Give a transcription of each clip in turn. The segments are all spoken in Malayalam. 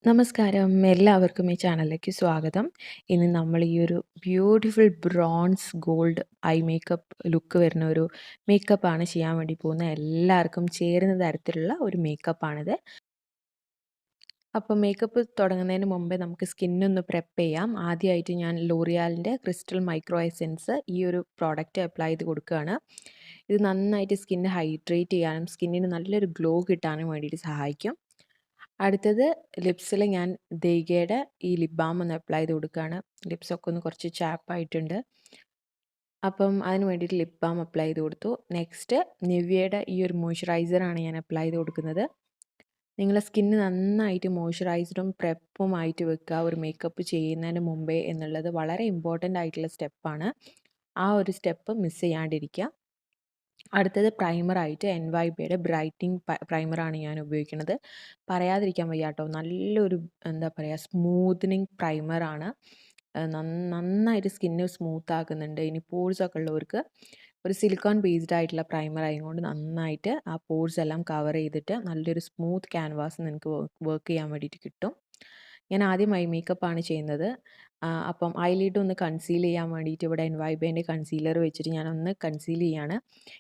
നമസ്കാരം. എല്ലാവർക്കും ഈ ചാനലിലേക്ക് സ്വാഗതം. ഇന്ന് നമ്മൾ ഈ ഒരു beautiful bronze gold I makeup look വരുന്ന ഒരു മേക്കപ്പാണ് ചെയ്യാൻ വേണ്ടി പോകുന്നത്. എല്ലാവർക്കും ചേരുന്ന തരത്തിലുള്ള ഒരു മേക്കപ്പാണിത്. അപ്പോൾ മേക്കപ്പ് തുടങ്ങുന്നതിന് മുമ്പേ നമുക്ക് സ്കിന്നൊന്ന് പ്രെപ്പ് ചെയ്യാം. ആദ്യമായിട്ട് ഞാൻ ലോറിയാലിൻ്റെ ക്രിസ്റ്റൽ മൈക്രോ എസെൻസ് ഈ ഒരു പ്രോഡക്റ്റ് അപ്ലൈ ചെയ്ത് കൊടുക്കുകയാണ്. ഇത് നന്നായിട്ട് സ്കിന്ന് ഹൈഡ്രേറ്റ് ചെയ്യാനും സ്കിന്നിന് നല്ലൊരു ഗ്ലോ കിട്ടാനും വേണ്ടിയിട്ട് സഹായിക്കും. അടുത്തത് ലിപ്സിൽ ഞാൻ ദേഗയുടെ ഈ ലിപ് ബാം ഒന്ന് അപ്ലൈ ചെയ്ത് കൊടുക്കുകയാണ്. ലിപ്സൊക്കെ ഒന്ന് കുറച്ച് ചാപ്പായിട്ടുണ്ട്. അപ്പം അതിന് വേണ്ടിയിട്ട് ലിപ് ബാം അപ്ലൈ ചെയ്ത് കൊടുത്തു. നെക്സ്റ്റ് നിവ്യയുടെ ഈ ഒരു മോയ്സ്ചറൈസറാണ് ഞാൻ അപ്ലൈ ചെയ്ത് കൊടുക്കുന്നത്. നിങ്ങളുടെ സ്കിന്ന് നന്നായിട്ട് മോയ്സ്ചറൈസ്ഡും പ്രെപ്പുമായിട്ട് വെക്കുക ഒരു മേക്കപ്പ് ചെയ്യുന്നതിന് മുമ്പേ എന്നുള്ളത് വളരെ ഇമ്പോർട്ടൻ്റ് ആയിട്ടുള്ള സ്റ്റെപ്പാണ്. ആ ഒരു സ്റ്റെപ്പ് മിസ് ചെയ്യാണ്ടിരിക്കുക. അടുത്തത് പ്രൈമറായിട്ട് NYBയുടെ ബ്രൈറ്റനിങ് പ്രൈമറാണ് ഞാൻ ഉപയോഗിക്കുന്നത്. പറയാതിരിക്കാൻ വയ്യ കേട്ടോ. നല്ലൊരു എന്താ പറയുക സ്മൂത്തനിങ് പ്രൈമറാണ്. നന്നായിട്ട് സ്കിന്ന് സ്മൂത്ത് ആക്കുന്നുണ്ട്. ഇനി പോഴ്സ് ഒക്കെ ഉള്ളവർക്ക് ഒരു സിലിക്കോൺ ബേസ്ഡ് ആയിട്ടുള്ള പ്രൈമർ ആയതുകൊണ്ട് നന്നായിട്ട് ആ പോഴ്സ് എല്ലാം കവർ ചെയ്തിട്ട് നല്ലൊരു സ്മൂത്ത് ക്യാൻവാസ് നിങ്ങൾക്ക് വർക്ക് ചെയ്യാൻ വേണ്ടിയിട്ട് കിട്ടും. ഞാൻ ആദ്യം ഐ മേക്കപ്പാണ് ചെയ്യുന്നത്. അപ്പം ഐലിഡ് ഒന്ന് കൺസീൽ ചെയ്യാൻ വേണ്ടിയിട്ട് ഇവിടെ NYBൻ്റെ കൺസീലർ വെച്ചിട്ട് ഞാനൊന്ന് കൺസീൽ ചെയ്യാണ്.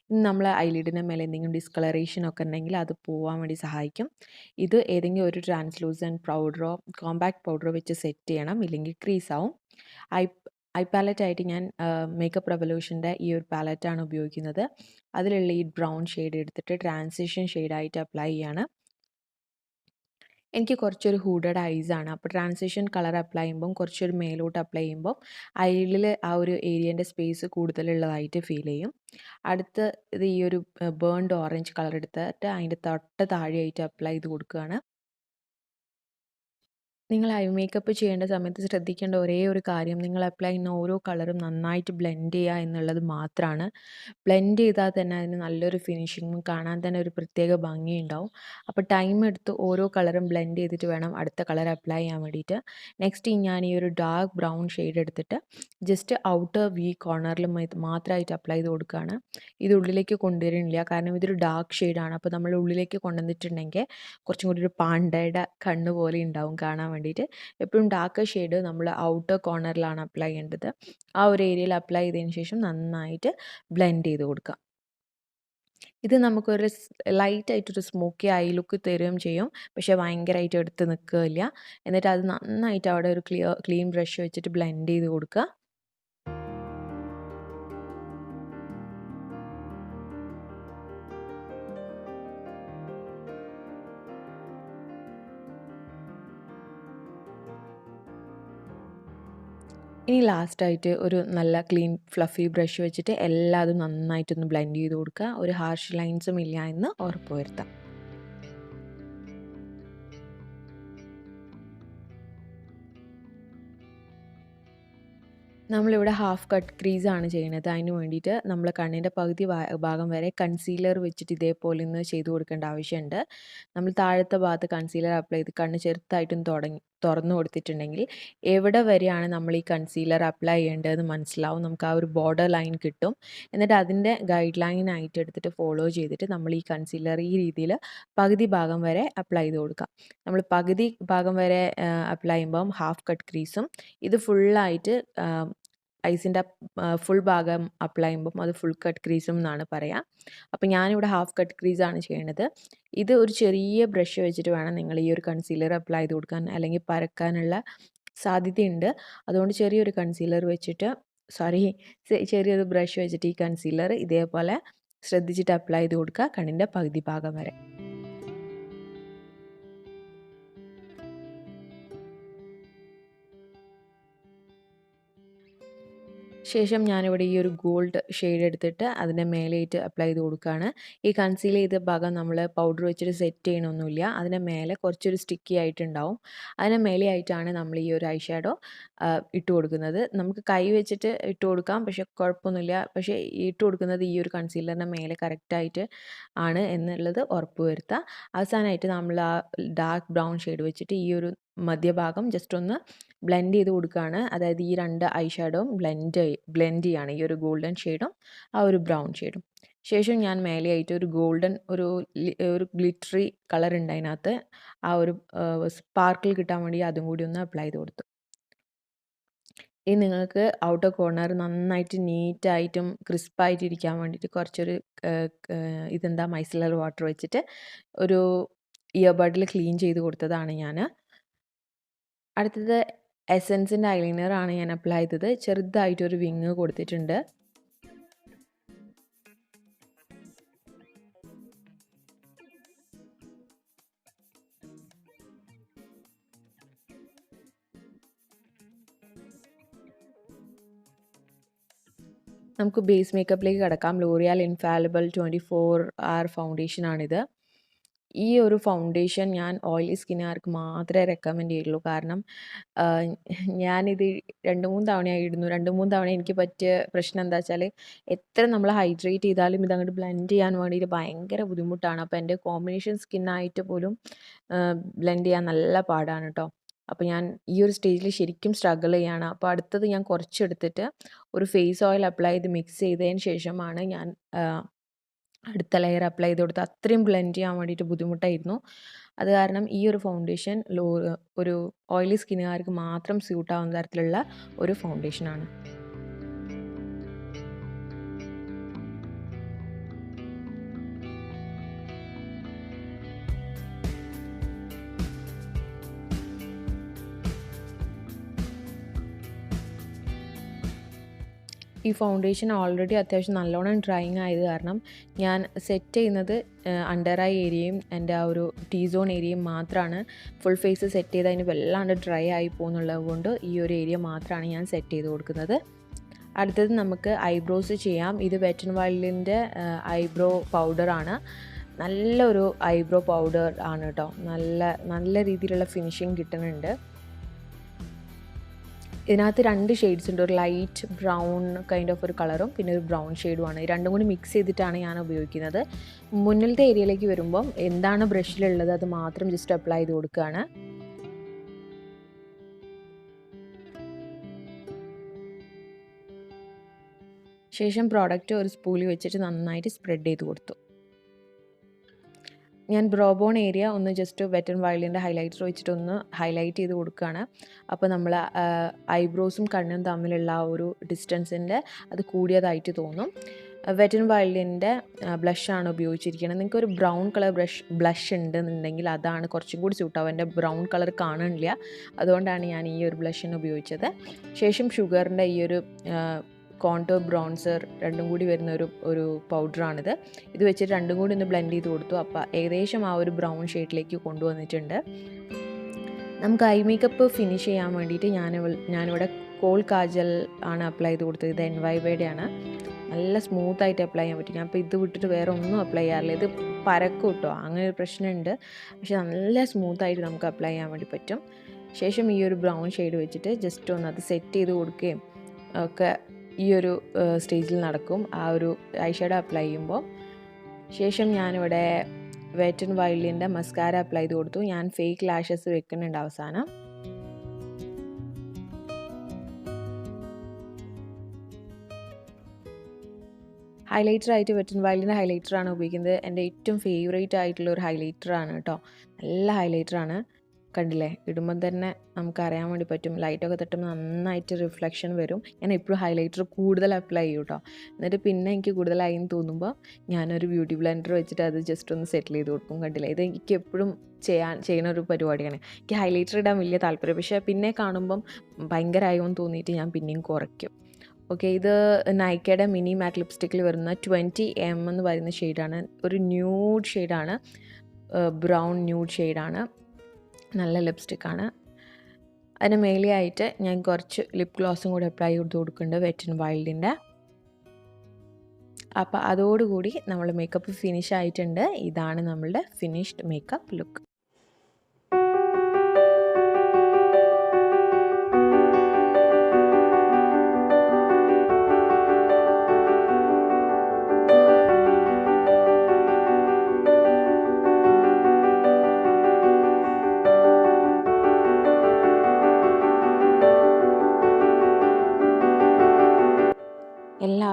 ഇനി നമ്മൾ ഐലിഡിൻ്റെ മേലെ എന്തെങ്കിലും ഡിസ്കളറേഷൻ ഒക്കെ ഉണ്ടെങ്കിൽ അത് പോകാൻ വേണ്ടി സഹായിക്കും. ഇത് ഏതെങ്കിലും ഒരു ട്രാൻസ്ലൂസൻറ്റ് പൗഡറോ കോമ്പാക്ട് പൗഡറോ വെച്ച് സെറ്റ് ചെയ്യണം, ഇല്ലെങ്കിൽ ക്രീസ് ആവും. ഐ ഐ പാലറ്റായിട്ട് ഞാൻ മേക്കപ്പ് റെവല്യൂഷൻ്റെ ഈ ഒരു പാലറ്റാണ് ഉപയോഗിക്കുന്നത്. അതിലുള്ള ഈ ബ്രൗൺ ഷെയ്ഡ് എടുത്തിട്ട് ട്രാൻസിഷൻ ഷെയ്ഡായിട്ട് അപ്ലൈ ചെയ്യാണ്. എനിക്ക് കുറച്ചൊരു ഹൂഡഡ് ഐസാണ്. അപ്പോൾ ട്രാൻസിഷൻ കളർ അപ്ലൈ ചെയ്യുമ്പം കുറച്ചൊരു മേലോട്ട് അപ്ലൈ ചെയ്യുമ്പോൾ ഐലിൽ ആ ഒരു ഏരിയേൻ്റെ സ്പേസ് കൂടുതലുള്ളതായിട്ട് ഫീൽ ചെയ്യും. അടുത്ത് ഇത് ഈ ഒരു ബേൺഡ് ഓറഞ്ച് കളർ എടുത്തിട്ട് അതിൻ്റെ തൊട്ട് താഴെയായിട്ട് അപ്ലൈ ചെയ്ത് കൊടുക്കുകയാണ്. നിങ്ങൾ ഐ മേക്കപ്പ് ചെയ്യേണ്ട സമയത്ത് ശ്രദ്ധിക്കേണ്ട ഒരേ ഒരു കാര്യം നിങ്ങൾ അപ്ലൈ ചെയ്യുന്ന ഓരോ കളറും നന്നായിട്ട് ബ്ലെൻഡ് ചെയ്യുക എന്നുള്ളത് മാത്രമാണ്. ബ്ലെൻഡ് ചെയ്താൽ തന്നെ അതിന് നല്ലൊരു ഫിനിഷിങ്ങും കാണാൻ തന്നെ ഒരു പ്രത്യേക ഭംഗിയുണ്ടാവും. അപ്പോൾ ടൈം എടുത്ത് ഓരോ കളറും ബ്ലെൻഡ് ചെയ്തിട്ട് വേണം അടുത്ത കളർ അപ്ലൈ ചെയ്യാൻ വേണ്ടിയിട്ട്. നെക്സ്റ്റ് ഞാൻ ഈ ഒരു ഡാർക്ക് ബ്രൗൺ ഷെയ്ഡ് എടുത്തിട്ട് ജസ്റ്റ് ഔട്ടർ കോർണറിൽ മാത്രമായിട്ട് അപ്ലൈ ചെയ്ത് കൊടുക്കുകയാണ്. ഇത് ഉള്ളിലേക്ക് കൊണ്ടുവരുന്നില്ല, കാരണം ഇതൊരു ഡാർക്ക് ഷെയ്ഡാണ്. അപ്പോൾ നമ്മൾ ഉള്ളിലേക്ക് കൊണ്ടുവന്നിട്ടുണ്ടെങ്കിൽ കുറച്ചും കൂടി ഒരു പാണ്ടയുടെ കണ്ണ് പോലെ ഉണ്ടാവും കാണാൻ വേണ്ടിയിട്ട്. എപ്പോഴും ഡാർക്ക് ഷെയ്ഡ് നമ്മൾ ഔട്ടർ കോർണറിലാണ് അപ്ലൈ ചെയ്യേണ്ടത്. ആ ഒരു ഏരിയയിൽ അപ്ലൈ ചെയ്തതിന് ശേഷം നന്നായിട്ട് ബ്ലെൻഡ് ചെയ്ത് കൊടുക്കുക. ഇത് നമുക്കൊരു ലൈറ്റായിട്ടൊരു സ്മോക്കി ഐ ലുക്ക് തരുകയും ചെയ്യും, പക്ഷേ ഭയങ്കരമായിട്ട് എടുത്ത് നിൽക്കുകയില്ല. എന്നിട്ട് അത് നന്നായിട്ട് അവിടെ ഒരു ക്ലീൻ ബ്രഷ് വെച്ചിട്ട് ബ്ലെൻഡ് ചെയ്ത് കൊടുക്കുക. ഇനി ലാസ്റ്റായിട്ട് ഒരു നല്ല ക്ലീൻ ഫ്ലഫി ബ്രഷ് വെച്ചിട്ട് എല്ലാതും നന്നായിട്ടൊന്ന് ബ്ലെൻഡ് ചെയ്ത് കൊടുക്കുക. ഒരു ഹാർഷ് ലൈൻസും ഇല്ല എന്ന് ഉറപ്പ് വരുത്താം. നമ്മളിവിടെ ഹാഫ് കട്ട് ക്രീസാണ് ചെയ്യണത്. അതിന് വേണ്ടിയിട്ട് നമ്മൾ കണ്ണിൻ്റെ പകുതി ഭാഗം വരെ കൺസീലർ വെച്ചിട്ട് ഇതേപോലെ ഒന്ന് ചെയ്ത് കൊടുക്കേണ്ട ആവശ്യമുണ്ട്. നമ്മൾ താഴത്തെ ഭാഗത്ത് കൺസീലർ അപ്ലൈ ചെയ്ത് കണ്ണ് ചെറുതായിട്ടും തുറന്നു കൊടുത്തിട്ടുണ്ടെങ്കിൽ എവിടെ വരെയാണ് നമ്മൾ ഈ കൺസീലർ അപ്ലൈ ചെയ്യേണ്ടതെന്ന് മനസ്സിലാവും. നമുക്ക് ആ ഒരു ബോർഡർ ലൈൻ കിട്ടും. എന്നിട്ട് അതിൻ്റെ ഗൈഡ് ലൈൻ ആയിട്ട് എടുത്തിട്ട് ഫോളോ ചെയ്തിട്ട് നമ്മൾ ഈ കൺസീലർ ഈ രീതിയിൽ പകുതി ഭാഗം വരെ അപ്ലൈ ചെയ്ത് കൊടുക്കാം. നമ്മൾ പകുതി ഭാഗം വരെ അപ്ലൈ ചെയ്യുമ്പം ഹാഫ് കട്ട് ക്രീസും, ഇത് ഫുള്ളായിട്ട് ഐസിൻ്റെ ഫുൾ ഭാഗം അപ്ലൈ ചെയ്യുമ്പം അത് ഫുൾ കട്ട് ക്രീസും എന്നാണ് പറയുക. അപ്പോൾ ഞാനിവിടെ ഹാഫ് കട്ട് ക്രീസാണ് ചെയ്യണത്. ഇത് ഒരു ചെറിയ ബ്രഷ് വെച്ചിട്ട് വേണം നിങ്ങൾ ഈ ഒരു കൺസീലർ അപ്ലൈ ചെയ്ത് കൊടുക്കാൻ, അല്ലെങ്കിൽ പരക്കാനുള്ള സാധ്യതയുണ്ട്. അതുകൊണ്ട് ചെറിയൊരു കൺസീലർ വെച്ചിട്ട് ചെറിയൊരു ബ്രഷ് വെച്ചിട്ട് ഈ കൺസീലർ ഇതേപോലെ ശ്രദ്ധിച്ചിട്ട് അപ്ലൈ ചെയ്ത് കൊടുക്കുക കണ്ണിൻ്റെ പകുതി ഭാഗം വരെ. ശേഷം ഞാനിവിടെ ഈ ഒരു ഗോൾഡ് ഷെയ്ഡ് എടുത്തിട്ട് അതിൻ്റെ മേലെയായിട്ട് അപ്ലൈ ചെയ്ത് കൊടുക്കുകയാണ്. ഈ കൺസീൽ ചെയ്ത ഭാഗം നമ്മൾ പൗഡർ വെച്ചിട്ട് സെറ്റ് ചെയ്യണമൊന്നുമില്ല. അതിൻ്റെ മേലെ കുറച്ചൊരു സ്റ്റിക്കി ആയിട്ടുണ്ടാവും. അതിന് മേലെയായിട്ടാണ് നമ്മൾ ഈ ഒരു ഐ ഷാഡോ ഇട്ട് കൊടുക്കുന്നത്. നമുക്ക് കൈ വെച്ചിട്ട് ഇട്ട് കൊടുക്കാം, പക്ഷേ കുഴപ്പമൊന്നുമില്ല. പക്ഷേ ഇട്ട് കൊടുക്കുന്നത് ഈ ഒരു കൺസീലറിൻ്റെ മേലെ കറക്റ്റായിട്ട് ആണ് എന്നുള്ളത് ഉറപ്പ് വരുത്തുക. അവസാനമായിട്ട് നമ്മൾ ആ ഡാർക്ക് ബ്രൗൺ ഷെയ്ഡ് വെച്ചിട്ട് ഈ ഒരു മധ്യഭാഗം ജസ്റ്റ് ഒന്ന് ബ്ലെൻഡ് ചെയ്ത് കൊടുക്കുകയാണ്. അതായത് ഈ രണ്ട് ഐ ഷാഡോവും ബ്ലെൻഡ് ചെയ്യാണ്, ഈ ഒരു ഗോൾഡൻ ഷെയ്ഡും ആ ഒരു ബ്രൗൺ ഷെയ്ഡും. ശേഷം ഞാൻ മേലെയായിട്ട് ഒരു ഗോൾഡൻ ഒരു ഗ്ലിറ്ററി കളർ ഉണ്ട് അതിനകത്ത്. ആ ഒരു സ്പാർക്കിൾ കിട്ടാൻ വേണ്ടി അതും കൂടി ഒന്ന് അപ്ലൈ ചെയ്ത് കൊടുത്തു. ഇനി നിങ്ങൾക്ക് ഔട്ടർ കോർണർ നന്നായിട്ട് നീറ്റായിട്ടും ക്രിസ്പായിട്ട് ഇരിക്കാൻ വേണ്ടിയിട്ട് കുറച്ചൊരു ഇതെന്താ മൈസലർ വാട്ടർ വെച്ചിട്ട് ഒരു ഇയർബഡിൽ ക്ലീൻ ചെയ്ത് കൊടുത്തതാണ് ഞാൻ. അടുത്തത് എസൻസിൻ്റെ ഐലൈനറാണ് ഞാൻ അപ്ലൈ ചെയ്തത്. ചെറുതായിട്ടൊരു വിങ് കൊടുത്തിട്ടുണ്ട്. നമുക്ക് ബേസ് മേക്കപ്പിലേക്ക് കിടക്കാം. L'Oreal infallible 24 hour ഫൗണ്ടേഷനാണിത്. ഈ ഒരു ഫൗണ്ടേഷൻ ഞാൻ ഓയിലി സ്കിന്നുകാർക്ക് മാത്രമേ റെക്കമെൻഡ് ചെയ്യുള്ളൂ. കാരണം ഞാനിത് 2-3 തവണയായി ഇടുന്നു. 2-3 തവണ എനിക്ക് പറ്റിയ പ്രശ്നം എന്താ വെച്ചാൽ, എത്ര നമ്മൾ ഹൈഡ്രേറ്റ് ചെയ്താലും ഇതങ്ങോട്ട് ബ്ലെൻഡ് ചെയ്യാൻ വേണ്ടിയിട്ട് ഭയങ്കര ബുദ്ധിമുട്ടാണ്. അപ്പോൾ എൻ്റെ കോമ്പിനേഷൻ സ്കിന്നായിട്ട് പോലും ബ്ലെൻഡ് ചെയ്യാൻ നല്ല പാടാണ് കേട്ടോ. അപ്പോൾ ഞാൻ ഈ ഒരു സ്റ്റേജിൽ ശരിക്കും സ്ട്രഗിൾ ചെയ്യാണ്. അപ്പോൾ അടുത്തത് ഞാൻ കുറച്ചെടുത്തിട്ട് ഒരു ഫേസ് ഓയിൽ അപ്ലൈ ചെയ്ത് മിക്സ് ചെയ്തതിന് ശേഷമാണ് ഞാൻ അടുത്ത ലെയർ അപ്ലൈ ചെയ്ത് കൊടുത്ത്. അത്രയും ബ്ലെൻഡ് ചെയ്യാൻ വേണ്ടിയിട്ട് ബുദ്ധിമുട്ടായിരുന്നു. അത് കാരണം ഈ ഒരു ഫൗണ്ടേഷൻ ഒരു ഓയിലി സ്കിന്നുകാർക്ക് മാത്രം സ്യൂട്ടാവുന്ന തരത്തിലുള്ള ഒരു ഫൗണ്ടേഷനാണ്. ഈ ഫൗണ്ടേഷൻ ഓൾറെഡി അത്യാവശ്യം നല്ലോണം ഡ്രൈയിങ് ആയത് കാരണം ഞാൻ സെറ്റ് ചെയ്യുന്നത് അണ്ടർ ഐ ഏരിയയും എൻ്റെ ആ ഒരു ടീ സോൺ ഏരിയയും മാത്രമാണ്. ഫുൾ ഫേസ് സെറ്റ് ചെയ്ത് അതിന് വല്ലാണ്ട് ഡ്രൈ ആയി പോകുന്നുള്ളത് കൊണ്ട് ഈ ഒരു ഏരിയ മാത്രമാണ് ഞാൻ സെറ്റ് ചെയ്ത് കൊടുക്കുന്നത്. അടുത്തത് നമുക്ക് ഐബ്രോസ് ചെയ്യാം. ഇത് വെറ്റ് ആൻഡ് വൈൽഡിൻ്റെ ഐബ്രോ പൗഡറാണ്. നല്ലൊരു ഐബ്രോ പൗഡർ ആണ് കേട്ടോ. നല്ല രീതിയിലുള്ള ഫിനിഷിങ് കിട്ടുന്നുണ്ട്. ഇതിനകത്ത് 2 ഷെയ്ഡ്സ് ഉണ്ട്. ഒരു ലൈറ്റ് ബ്രൗൺ കൈൻഡ് ഓഫ് ഒരു കളറും പിന്നെ ഒരു ബ്രൗൺ ഷെയ്ഡുമാണ്. രണ്ടും കൂടി മിക്സ് ചെയ്തിട്ടാണ് ഞാൻ ഉപയോഗിക്കുന്നത്. മുന്നിലത്തെ ഏരിയയിലേക്ക് വരുമ്പം എന്താണ് ബ്രഷിലുള്ളത് അത് മാത്രം ജസ്റ്റ് അപ്ലൈ ചെയ്ത് കൊടുക്കുകയാണ്. ശേഷം പ്രോഡക്റ്റ് ഒരു സ്പൂളിൽ വെച്ചിട്ട് നന്നായിട്ട് സ്പ്രെഡ് ചെയ്ത് കൊടുത്തു. ഞാൻ ബ്രോബോൺ ഏരിയ ഒന്ന് ജസ്റ്റ് വെറ്റ് ആൻഡ് വൈൽഡിൻ്റെ ഹൈലൈറ്റർ വെച്ചിട്ട് ഒന്ന് ഹൈലൈറ്റ് ചെയ്ത് കൊടുക്കുകയാണ്. അപ്പോൾ നമ്മൾ ഐബ്രോസും കണ്ണും തമ്മിലുള്ള ആ ഒരു ഡിസ്റ്റൻസിൻ്റെ അത് കൂടിയതായിട്ട് തോന്നും. വെറ്റ് ആൻഡ് വൈൽഡിൻ്റെ ബ്ലഷാണ് ഉപയോഗിച്ചിരിക്കുന്നത്. നിങ്ങൾക്ക് ഒരു ബ്രൗൺ കളർ ബ്ലഷ് ഉണ്ടെന്നുണ്ടെങ്കിൽ അതാണ് കുറച്ചും കൂടി സ്യൂട്ടാവും. എൻ്റെ ബ്രൗൺ കളർ കാണുന്നില്ല, അതുകൊണ്ടാണ് ഞാൻ ഈ ഒരു ബ്ലഷിന് ഉപയോഗിച്ചത്. ശേഷം ഷുഗറിൻ്റെ ഈ ഒരു കോണ്ടോർ ബ്രോൺസർ രണ്ടും കൂടി വരുന്ന ഒരു പൗഡറാണിത്. ഇത് വെച്ചിട്ട് രണ്ടും കൂടി ഒന്ന് ബ്ലെൻഡ് ചെയ്ത് കൊടുത്തു. അപ്പോൾ ഏകദേശം ആ ഒരു ബ്രൗൺ ഷെയ്ഡിലേക്ക് കൊണ്ടുവന്നിട്ടുണ്ട്. നമുക്ക് ഐ മേക്കപ്പ് ഫിനിഷ് ചെയ്യാൻ വേണ്ടിയിട്ട് ഞാനിവിടെ കോൾ കാജൽ ആണ് അപ്ലൈ ചെയ്ത് കൊടുത്തത്. ഇത് NYBയുടെ ആണ്. നല്ല സ്മൂത്തായിട്ട് അപ്ലൈ ചെയ്യാൻ പറ്റും. ഞാൻ ഇപ്പോൾ ഇത് വിട്ടിട്ട് വേറെ ഒന്നും അപ്ലൈ ചെയ്യാറില്ല. ഇത് പരക്കും കേട്ടോ, അങ്ങനെ ഒരു പ്രശ്നമുണ്ട്. പക്ഷെ നല്ല സ്മൂത്തായിട്ട് നമുക്ക് അപ്ലൈ ചെയ്യാൻ വേണ്ടി പറ്റും. ശേഷം ഈ ഒരു ബ്രൗൺ ഷെയ്ഡ് വെച്ചിട്ട് ജസ്റ്റ് ഒന്ന് അത് സെറ്റ് ചെയ്ത് കൊടുക്കുകയും ഒക്കെ ഈ ഒരു സ്റ്റേജിൽ നടക്കും, ആ ഒരു ഐ ഷാഡോ അപ്ലൈ ചെയ്യുമ്പോൾ. ശേഷം ഞാനിവിടെ വെറ്റ് ആൻഡ് വൈൽഡിൻ്റെ മസ്കാര അപ്ലൈ ചെയ്ത് കൊടുത്തു. ഞാൻ ഫേക്ക് ലാഷസ് വെക്കുന്നുണ്ട് അവസാനം. ഹൈലൈറ്ററായിട്ട് വെറ്റ് ആൻഡ് വൈൽഡിൻ്റെ ഹൈലൈറ്ററാണ് ഉപയോഗിക്കുന്നത്. എൻ്റെ ഏറ്റവും ഫേവറേറ്റ് ആയിട്ടുള്ള ഒരു ഹൈലൈറ്ററാണ് കേട്ടോ. നല്ല ഹൈലൈറ്ററാണ്. കണ്ടില്ലേ, ഇടുമ്പം തന്നെ നമുക്കറിയാൻ വേണ്ടി പറ്റും. ലൈറ്റൊക്കെ തട്ടുമ്പോൾ നന്നായിട്ട് റിഫ്ലക്ഷൻ വരും. ഞാൻ എപ്പോഴും ഹൈലൈറ്റർ കൂടുതൽ അപ്ലൈ ചെയ്യും കേട്ടോ. എന്നിട്ട് പിന്നെ എനിക്ക് കൂടുതലായി എന്ന് തോന്നുമ്പോൾ ഞാനൊരു ബ്യൂട്ടി ബ്ലെൻഡർ വെച്ചിട്ട് അത് ജസ്റ്റ് ഒന്ന് സെറ്റിൽ ചെയ്ത് കൊടുക്കും. കണ്ടില്ലേ, ഇത് എനിക്ക് എപ്പോഴും ചെയ്യുന്ന ഒരു പരിപാടിയാണ്. എനിക്ക് ഹൈലൈറ്റർ ഇടാൻ വലിയ താല്പര്യം, പക്ഷേ പിന്നെ കാണുമ്പം ഭയങ്കരമായെന്ന് തോന്നിയിട്ട് ഞാൻ പിന്നെയും കുറയ്ക്കും. ഓക്കെ, ഇത് നൈക്കയുടെ മിനി മാറ്റ് ലിപ്സ്റ്റിക്കിൽ വരുന്ന 20M എന്ന് പറയുന്ന ഷെയ്ഡാണ്. ഒരു ന്യൂഡ് ഷെയ്ഡാണ്, ബ്രൗൺ ന്യൂഡ് ഷെയ്ഡാണ്. നല്ല ലിപ്സ്റ്റിക്കാണ്. അതിന് മേലെയായിട്ട് ഞാൻ കുറച്ച് ലിപ് ഗ്ലോസും കൂടി അപ്ലൈ ചെയ്ത് കൊടുക്കുന്നുണ്ട് വെറ്റ് ആൻഡ് വൈൽഡിൻ്റെ. അപ്പോൾ അതോടുകൂടി നമ്മൾ മേക്കപ്പ് ഫിനിഷ് ആയിട്ടുണ്ട്. ഇതാണ് നമ്മളുടെ ഫിനിഷ്ഡ് മേക്കപ്പ് ലുക്ക്.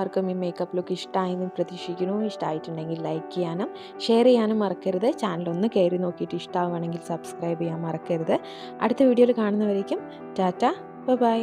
എല്ലാവർക്കും ഈ മേക്കപ്പ് ലുക്ക് ഇഷ്ടമായെന്ന് പ്രതീക്ഷിക്കുന്നു. ഇഷ്ടമായിട്ടുണ്ടെങ്കിൽ ലൈക്ക് ചെയ്യാനും ഷെയർ ചെയ്യാനും മറക്കരുത്. ചാനലൊന്ന് കയറി നോക്കിയിട്ട് ഇഷ്ടമാവുകയാണെങ്കിൽ സബ്സ്ക്രൈബ് ചെയ്യാൻ മറക്കരുത്. അടുത്ത വീഡിയോയിൽ കാണുന്നവരേക്കും ടാറ്റ, ബൈ.